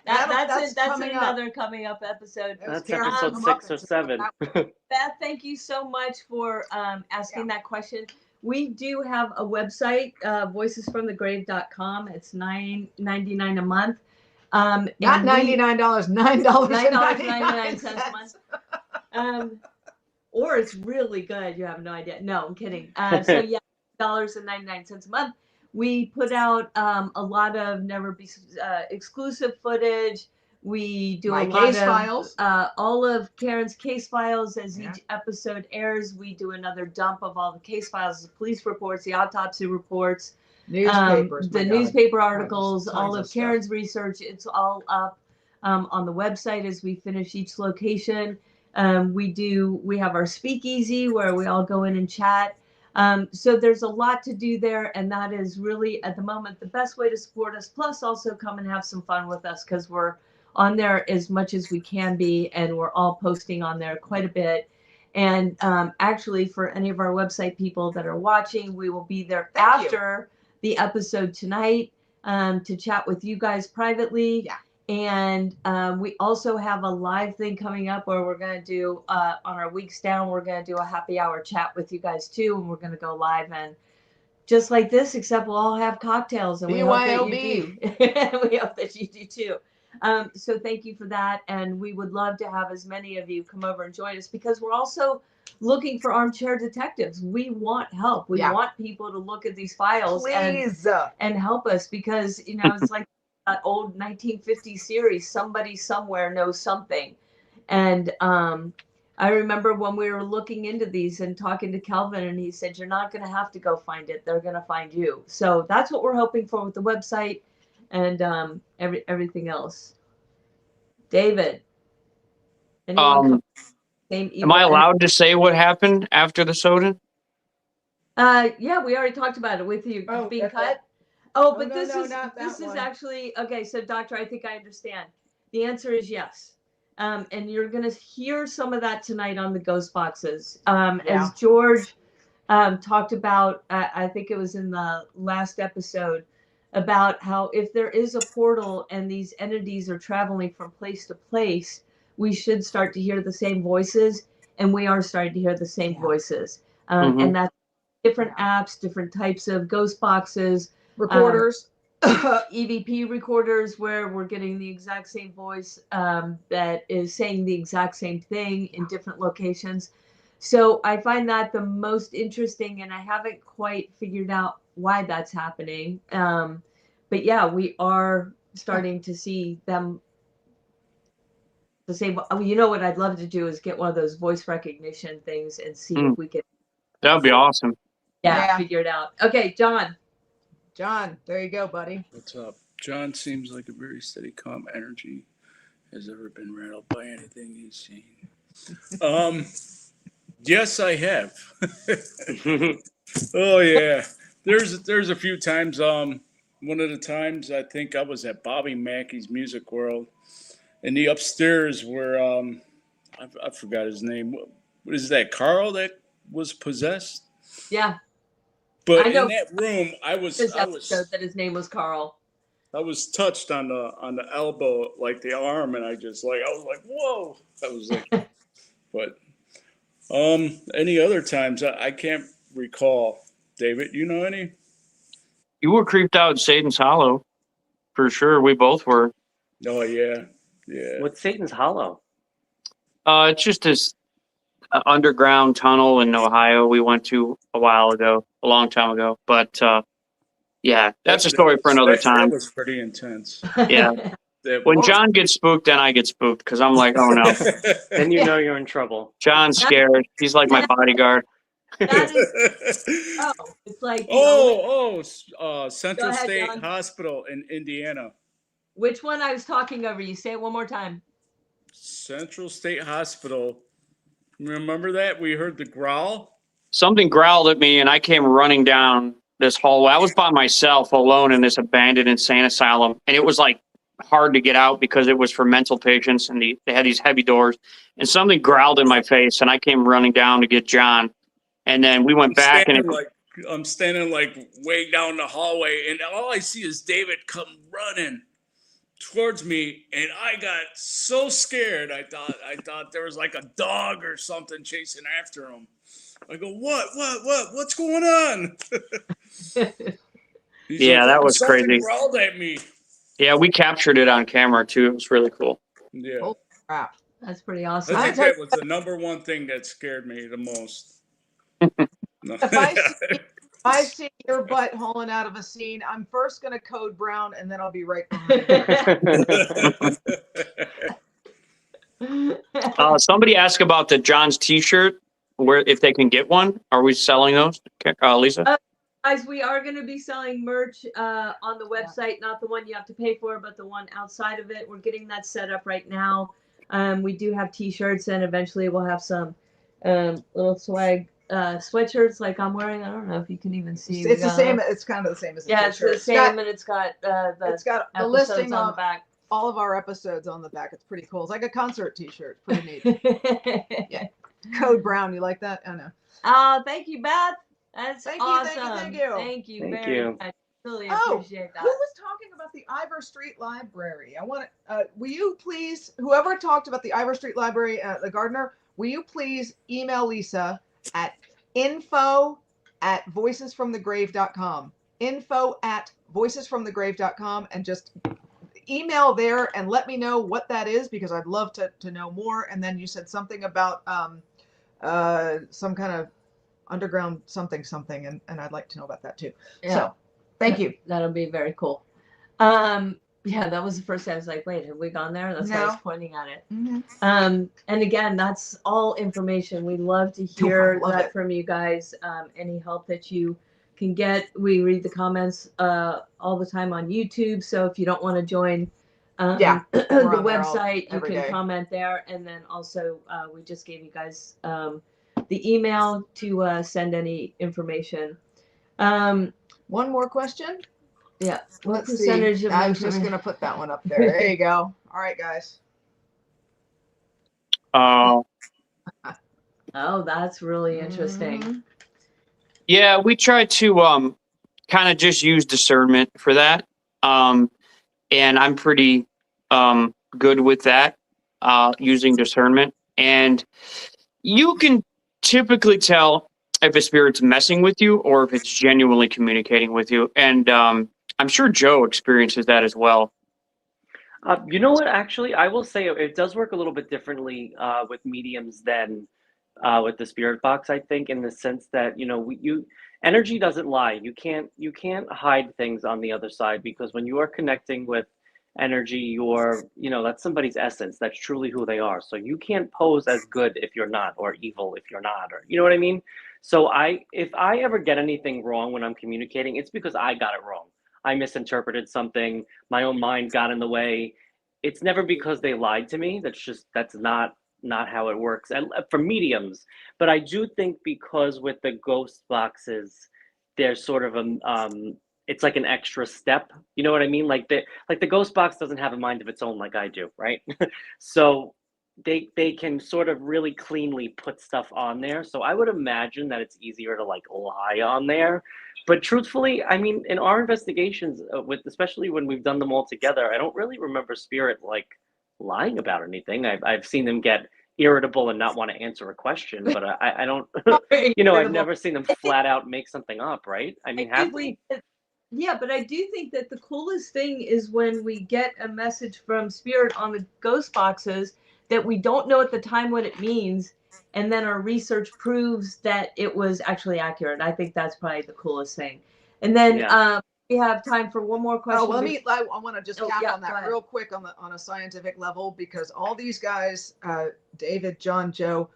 That's coming another coming up episode. That's episode 6 or 7. Beth, thank you so much for asking that question. We do have a website, voicesfromthegrave.com. It's $9.99 a month. Not $99, $9.99 a month. Or it's really good. You have no idea. No, I'm kidding. So yeah, $99 a month. We put out a lot of Never Be exclusive footage. We do My a lot case of files. all of Karen's case files as Yeah. each episode airs. We do another dump of all the case files, the police reports, the autopsy reports, Newspapers. the my God. newspaper Tons- articles, all tons of stuff. Karen's research. It's all up on the website as we finish each location. We have our speakeasy where we all go in and chat. So there's a lot to do there, and that is really at the moment the best way to support us. Plus, also come and have some fun with us because we're on there as much as we can be, and we're all posting on there quite a bit. And actually, for any of our website people that are watching, we will be there Thank you. after the episode tonight to chat with you guys privately. Yeah. And we also have a live thing coming up where we're going to do on our weeks down, we're going to do a happy hour chat with you guys too. And we're going to go live and just like this, except we'll all have cocktails, and we hope that you do. We hope that you do too. So thank you for that. And we would love to have as many of you come over and join us because we're also looking for armchair detectives. We want help. We Yeah. want people to look at these files Please. and help us because, you know, it's like that old 1950s series, somebody somewhere knows something. And I remember when we were looking into these and talking to Kelvin, and he said, you're not going to have to go find it. They're going to find you. So that's what we're hoping for with the website and everything else. David. Am I allowed to say what happened after the Sowden? Yeah, we already talked about it with you being cut. But this is actually, okay, so doctor, I think I understand. The answer is yes. And you're going to hear some of that tonight on the Ghost Boxes. As George talked about, I think it was in the last episode, about how if there is a portal and these entities are traveling from place to place, we should start to hear the same voices. And we are starting to hear the same voices. And that's different apps, different types of Ghost Boxes. Recorders. EVP recorders where we're getting the exact same voice that is saying the exact same thing in different locations. So I find that the most interesting, and I haven't quite figured out why that's happening. But yeah, we are starting to see them the same. You know what I'd love to do is get one of those voice recognition things and see if we can. That would be awesome. Yeah, figure it out. Okay, John. John, there you go, buddy. What's up? John seems like a very steady, calm energy. Has ever been rattled by anything he's seen? Yes, I have. Oh yeah. There's a few times. One of the times I think I was at Bobby Mackey's Music World, and the upstairs where I forgot his name. What is that? Carl that was possessed. Yeah. But in that room, I was that his name was Carl. I was touched on the elbow, like the arm, and I was like, whoa. I was like, but any other times I can't recall. David, you know any? You were creeped out in Satan's Hollow, for sure. We both were. Oh yeah. What's Satan's Hollow? It's just this underground tunnel in Ohio we went to a long time ago. But yeah, that's a story for another time. That was pretty intense. Yeah. When John gets spooked, then I get spooked because I'm like, oh no. Then you know you're in trouble. John's scared. He's like my bodyguard. It's like Central State Hospital in Indiana. Which one? I was talking over you. Say it one more time. Central State Hospital. Remember that? We heard the growl. Something growled at me, and I came running down this hallway. I was by myself, alone in this abandoned insane asylum, and it was like hard to get out because it was for mental patients, and they had these heavy doors. And something growled in my face, and I came running down to get John. And then we went back, and I'm standing like way down the hallway, and all I see is David come running towards me, and I got so scared. I thought there was like a dog or something chasing after him. I go, what's going on? Yeah, that was crazy. Growled at me. Yeah, we captured it on camera too. It was really cool. Yeah. Oh crap! That's pretty awesome. I think that was the number one thing that scared me the most. I see your butt hauling out of a scene, I'm first going to code brown and then I'll be right behind you. Somebody asked about the John's T-shirt. Where if they can get one? Are we selling those, Lisa? Guys, we are going to be selling merch on the website, not the one you have to pay for, but the one outside of it. We're getting that set up right now. We do have T-shirts, and eventually we'll have some little swag sweatshirts like I'm wearing. I don't know if you can even see. It's the same. It's kind of the same as a yeah, t-shirt. it's the same, and it's got the it's got a episodes listing on of the back. all of our episodes on the back. It's pretty cool. It's like a concert T-shirt. Pretty neat. Yeah. Code brown. You like that? I know. Oh, thank you, Beth. That's Thank you, awesome. thank you. Thank you Thank very you. much. Really Oh, appreciate that. who was talking about the Ivor Street Library? I want to. Will you please, whoever talked about the Ivor Street Library, the gardener, will you please email Lisa at info@voicesfromthegrave.com. info@voicesfromthegrave.com, and just email there and let me know what that is, because I'd love to know more. And then you said something about some kind of underground something, and I'd like to know about that too. Yeah. So thank you. That'll be very cool. Yeah, that was the first time I was like, wait, have we gone there? That's why I was No. pointing at it. Mm-hmm. And again, that's all information. We love to hear love that it. from you guys. Any help that you can get. We read the comments all the time on YouTube. So if you don't want to join Yeah, the we're on there website, you every can day. comment there. And then also we just gave you guys the email to send any information. One more question. Yeah. What Let's percentage see. of I was just information- going to put that one up there. There you go. All right, guys. Oh, that's really interesting. Mhm. Yeah, we try to kind of just use discernment for that. And I'm pretty good with that, using discernment. And you can typically tell if a spirit's messing with you or if it's genuinely communicating with you. And I'm sure Joe experiences that as well. You know what? Actually, I will say it does work a little bit differently with mediums than with the spirit box. I think, in the sense that energy doesn't lie. You can't hide things on the other side, because when you are connecting with energy, that's somebody's essence. That's truly who they are. So you can't pose as good if you're not, or evil if you're not, or you know what I mean. So if I ever get anything wrong when I'm communicating, it's because I got it wrong. I misinterpreted something. My own mind got in the way. It's never because they lied to me. That's not how it works. And for mediums, but I do think, because with the ghost boxes, there's sort of it's like an extra step. You know what I mean? Like the ghost box doesn't have a mind of its own like I do, right? So they can sort of really cleanly put stuff on there. So I would imagine that it's easier to like lie on there. But truthfully, I mean, in our investigations, especially when we've done them all together, I don't really remember spirit like lying about anything. I've seen them get irritable and not want to answer a question, but I don't, I've never seen them flat out make something up, right? I mean, have we? Yeah, but I do think that the coolest thing is when we get a message from spirit on the ghost boxes that we don't know at the time what it means, and then our research proves that it was actually accurate. I think that's probably the coolest thing. And then we have time for one more question. Oh, well, I want to just cap on go that ahead. real quick on a scientific level, because all these guys, David, John, Joe,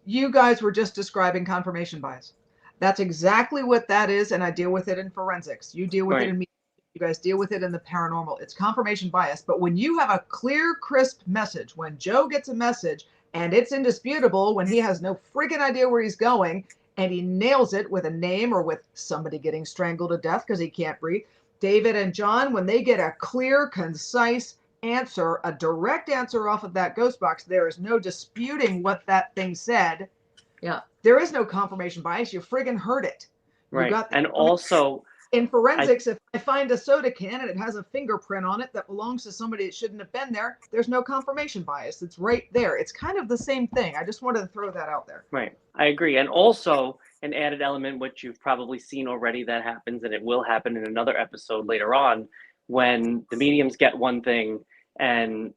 you guys were just describing confirmation bias. That's exactly what that is, and I deal with it in forensics. You deal with it in media. You guys deal with it in the paranormal. It's confirmation bias. But when you have a clear, crisp message, when Joe gets a message and it's indisputable, when he has no freaking idea where he's going, and he nails it with a name or with somebody getting strangled to death because he can't breathe. David and John, when they get a clear, concise answer, a direct answer off of that ghost box, there is no disputing what that thing said. Yeah. There is no confirmation bias. You friggin' heard it. Right. You got and also, in forensics, if I find a soda can and it has a fingerprint on it that belongs to somebody that shouldn't have been there, there's no confirmation bias. It's right there. It's kind of the same thing. I just wanted to throw that out there. Right. I agree. And also an added element, which you've probably seen already, that happens, and it will happen in another episode later on, when the mediums get one thing and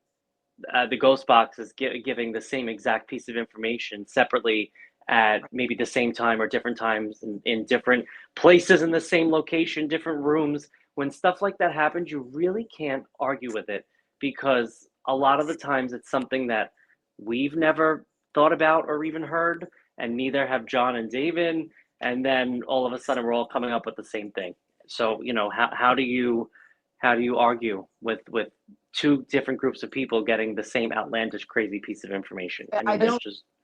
the ghost box is giving the same exact piece of information separately at maybe the same time or different times in different places in the same location, different rooms. When stuff like that happens, you really can't argue with it, because a lot of the times it's something that we've never thought about or even heard, and neither have John and David. And then all of a sudden we're all coming up with the same thing. So, how do you argue with two different groups of people getting the same outlandish, crazy piece of information? I don't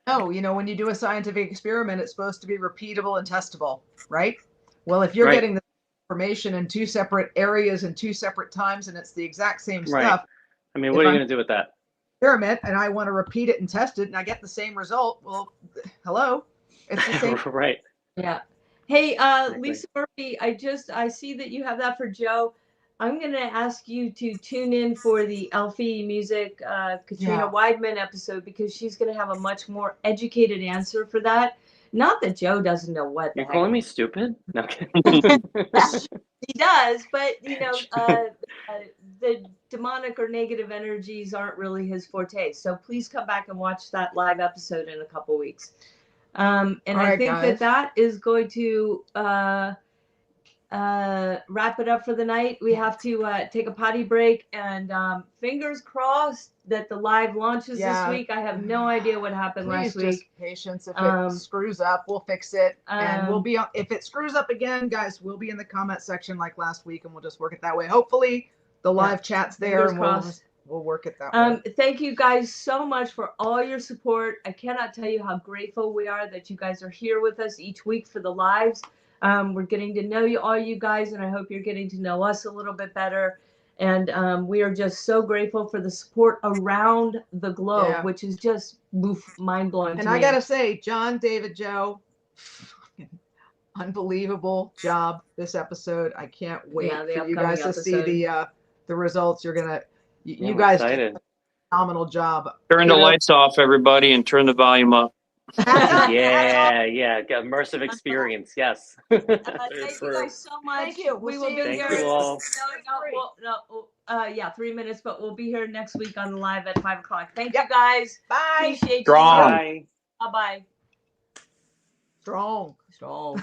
know. When you do a scientific experiment, it's supposed to be repeatable and testable, right? Well, if you're Right. getting the information in two separate areas and two separate times, and it's the exact same Right. stuff, I mean, what are you going to do with that? experiment, and I want to repeat it and test it, and I get the same result. Well, hello, it's the same. Right. Yeah. Hey, Exactly. Lisa Murphy, I see that you have that for Joe. I'm going to ask you to tune in for the Elfie Music Katrina Yeah. Weidman episode, because she's going to have a much more educated answer for that. Not that Joe doesn't know what the You're heck calling me stupid? No, okay. he does, but the demonic or negative energies aren't really his forte. So please come back and watch that live episode in a couple weeks. And All I right, think guys. that is going to wrap it up for the night. We have to take a potty break, and fingers crossed that the live launches Yeah. this week. I have no idea what happened Please last week. just patience. If it screws up, we'll fix it, and we'll Um, be on. If it screws up again, guys, we'll be in the comment section like last week, and we'll just work it that way. Hopefully, the live chat's there, Fingers and crossed. we'll work it that way. Thank you guys so much for all your support. I cannot tell you how grateful we are that you guys are here with us each week for the lives. We're getting to know all you guys, and I hope you're getting to know us a little bit better. And we are just so grateful for the support around the globe, Yeah. which is just mind-blowing And to I me. gotta say, John, David, Joe, unbelievable job this episode. I can't wait Yeah, the for you upcoming guys to see episode. the results. You're gonna, Yeah, you I'm guys did excited. a phenomenal job. Turn the Kudos. lights off, everybody, and turn the volume up. Yeah, immersive experience. Yes. Thank you guys so much. Thank you. We We'll will see be you in Thank here. you all. Yeah, 3 minutes, but we'll be here next week on live at 5 o'clock. Thank Yep. you guys. Bye. Appreciate Strong. you. Bye. Bye-bye. Strong. Strong.